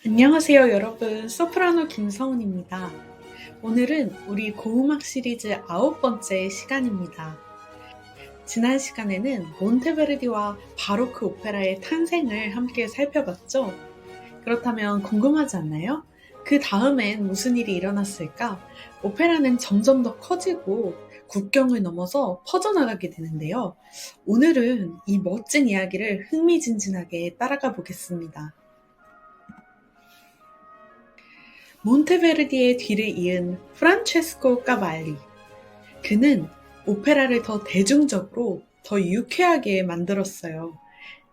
안녕하세요, 여러분. 소프라노 김서은입니다. 오늘은 우리 고음악 시리즈 9번째 시간입니다. 지난 시간에는 몬테베르디와 바로크 오페라의 탄생을 함께 살펴봤죠? 그렇다면 궁금하지 않나요? 그 다음엔 무슨 일이 일어났을까? 오페라는 점점 더 커지고 국경을 넘어서 퍼져나가게 되는데요. 오늘은 이 멋진 이야기를 흥미진진하게 따라가 보겠습니다. 몬테베르디의 뒤를 이은 프란체스코 까발리. 그는 오페라를 더 대중적으로 더 유쾌하게 만들었어요.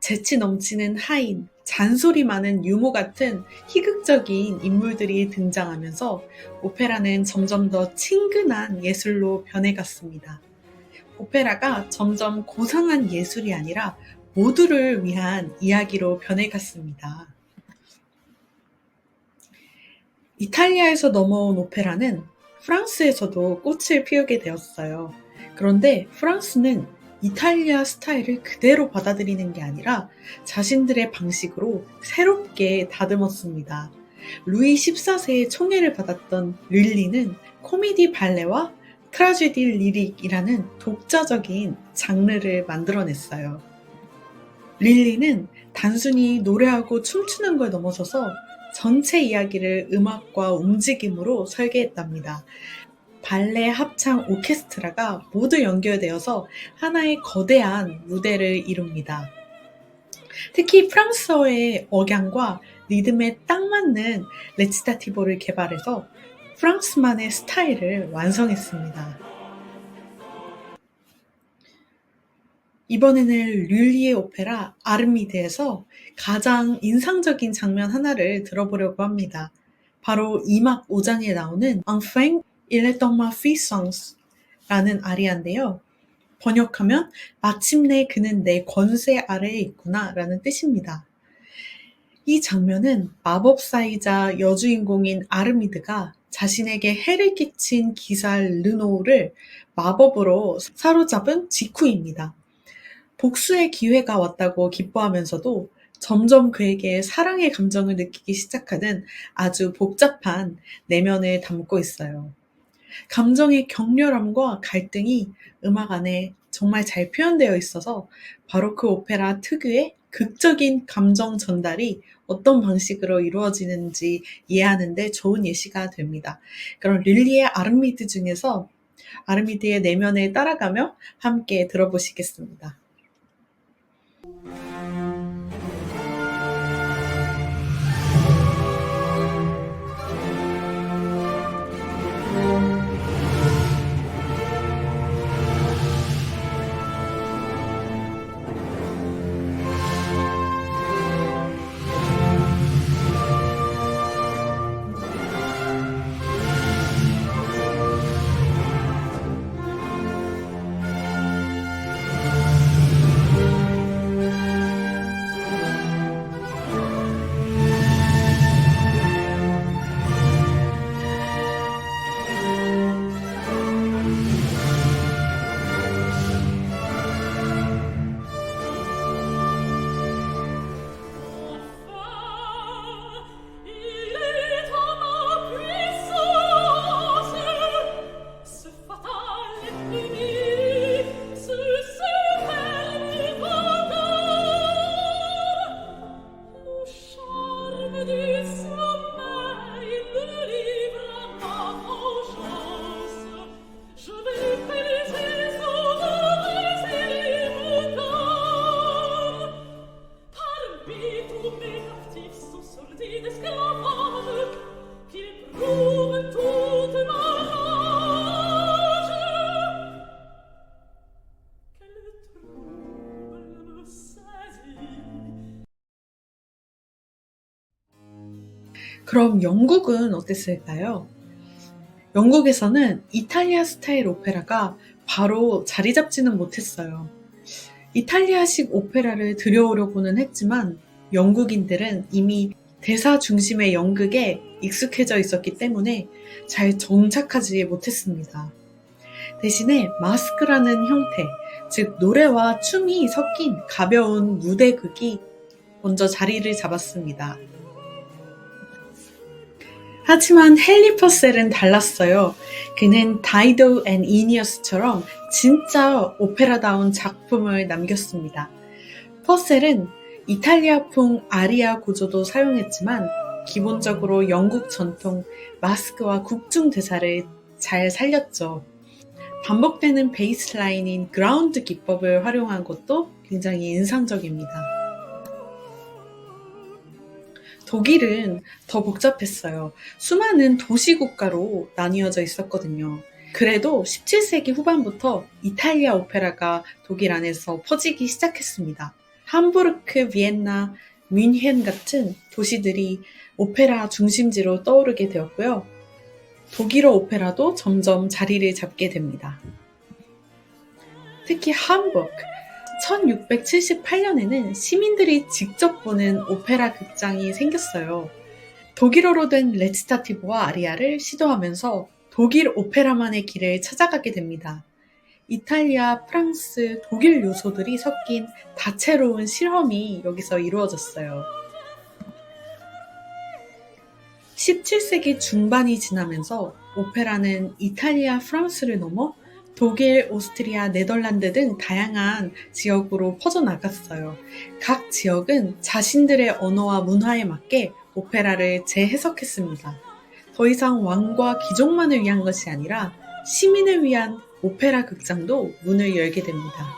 재치 넘치는 하인, 잔소리 많은 유모 같은 희극적인 인물들이 등장하면서 오페라는 점점 더 친근한 예술로 변해갔습니다. 오페라가 점점 고상한 예술이 아니라 모두를 위한 이야기로 변해갔습니다. 이탈리아에서 넘어온 오페라는 프랑스에서도 꽃을 피우게 되었어요. 그런데 프랑스는 이탈리아 스타일을 그대로 받아들이는 게 아니라 자신들의 방식으로 새롭게 다듬었습니다. 루이 14세의 총애를 받았던 릴리는 코미디 발레와 트라제디 리릭이라는 독자적인 장르를 만들어냈어요. 릴리는 단순히 노래하고 춤추는 걸 넘어서서 전체 이야기를 음악과 움직임으로 설계했답니다. 발레, 합창, 오케스트라가 모두 연결되어서 하나의 거대한 무대를 이룹니다. 특히 프랑스어의 억양과 리듬에 딱 맞는 레치타티보를 개발해서 프랑스만의 스타일을 완성했습니다. 이번에는 룰리의 오페라 아르미드에서 가장 인상적인 장면 하나를 들어보려고 합니다. 바로 2막 5장에 나오는 Enfin il est dans ma puissance 라는 아리아인데요. 번역하면 마침내 그는 내 권세 아래에 있구나 라는 뜻입니다. 이 장면은 마법사이자 여주인공인 아르미드가 자신에게 해를 끼친 기사 르노를 마법으로 사로잡은 직후입니다. 복수의 기회가 왔다고 기뻐하면서도 점점 그에게 사랑의 감정을 느끼기 시작하는 아주 복잡한 내면을 담고 있어요. 감정의 격렬함과 갈등이 음악 안에 정말 잘 표현되어 있어서 바로크 오페라 특유의 극적인 감정 전달이 어떤 방식으로 이루어지는지 이해하는 데 좋은 예시가 됩니다. 그럼 릴리의 아르미드 중에서 아르미드의 내면을 따라가며 함께 들어보시겠습니다. 그럼 영국은 어땠을까요? 영국에서는 이탈리아 스타일 오페라가 바로 자리 잡지는 못했어요. 이탈리아식 오페라를 들여오려고는 했지만 영국인들은 이미 대사 중심의 연극에 익숙해져 있었기 때문에 잘 정착하지 못했습니다. 대신에 마스크라는 형태, 즉 노래와 춤이 섞인 가벼운 무대극이 먼저 자리를 잡았습니다. 하지만 헨리 퍼셀은 달랐어요. 그는 다이도 앤 이니어스처럼 진짜 오페라다운 작품을 남겼습니다. 퍼셀은 이탈리아풍 아리아 구조도 사용했지만 기본적으로 영국 전통 마스크와 국중 대사를 잘 살렸죠. 반복되는 베이스 라인인 그라운드 기법을 활용한 것도 굉장히 인상적입니다. 독일은 더 복잡했어요. 수많은 도시국가로 나뉘어져 있었거든요. 그래도 17세기 후반부터 이탈리아 오페라가 독일 안에서 퍼지기 시작했습니다. 함부르크, 비엔나, 뮌헨 같은 도시들이 오페라 중심지로 떠오르게 되었고요. 독일어 오페라도 점점 자리를 잡게 됩니다. 특히 함부르크, 1678년에는 시민들이 직접 보는 오페라 극장이 생겼어요. 독일어로 된 레치타티브와 아리아를 시도하면서 독일 오페라만의 길을 찾아가게 됩니다. 이탈리아, 프랑스, 독일 요소들이 섞인 다채로운 실험이 여기서 이루어졌어요. 17세기 중반이 지나면서 오페라는 이탈리아, 프랑스를 넘어 독일, 오스트리아, 네덜란드 등 다양한 지역으로 퍼져나갔어요. 각 지역은 자신들의 언어와 문화에 맞게 오페라를 재해석했습니다. 더 이상 왕과 귀족만을 위한 것이 아니라 시민을 위한 오페라 극장도 문을 열게 됩니다.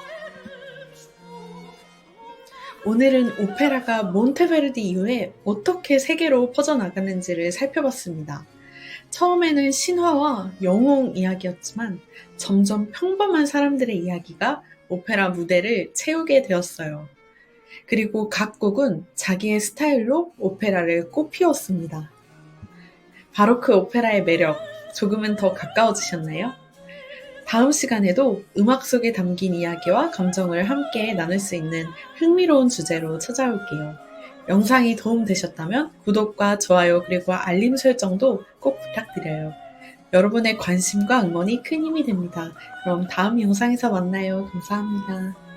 오늘은 오페라가 몬테베르디 이후에 어떻게 세계로 퍼져나갔는지를 살펴봤습니다. 처음에는 신화와 영웅 이야기였지만 점점 평범한 사람들의 이야기가 오페라 무대를 채우게 되었어요. 그리고 각국은 자기의 스타일로 오페라를 꽃피웠습니다. 바로크 오페라의 매력, 조금은 더 가까워지셨나요? 다음 시간에도 음악 속에 담긴 이야기와 감정을 함께 나눌 수 있는 흥미로운 주제로 찾아올게요. 영상이 도움되셨다면 구독과 좋아요 그리고 알림 설정도 꼭 부탁드려요. 여러분의 관심과 응원이 큰 힘이 됩니다. 그럼 다음 영상에서 만나요. 감사합니다.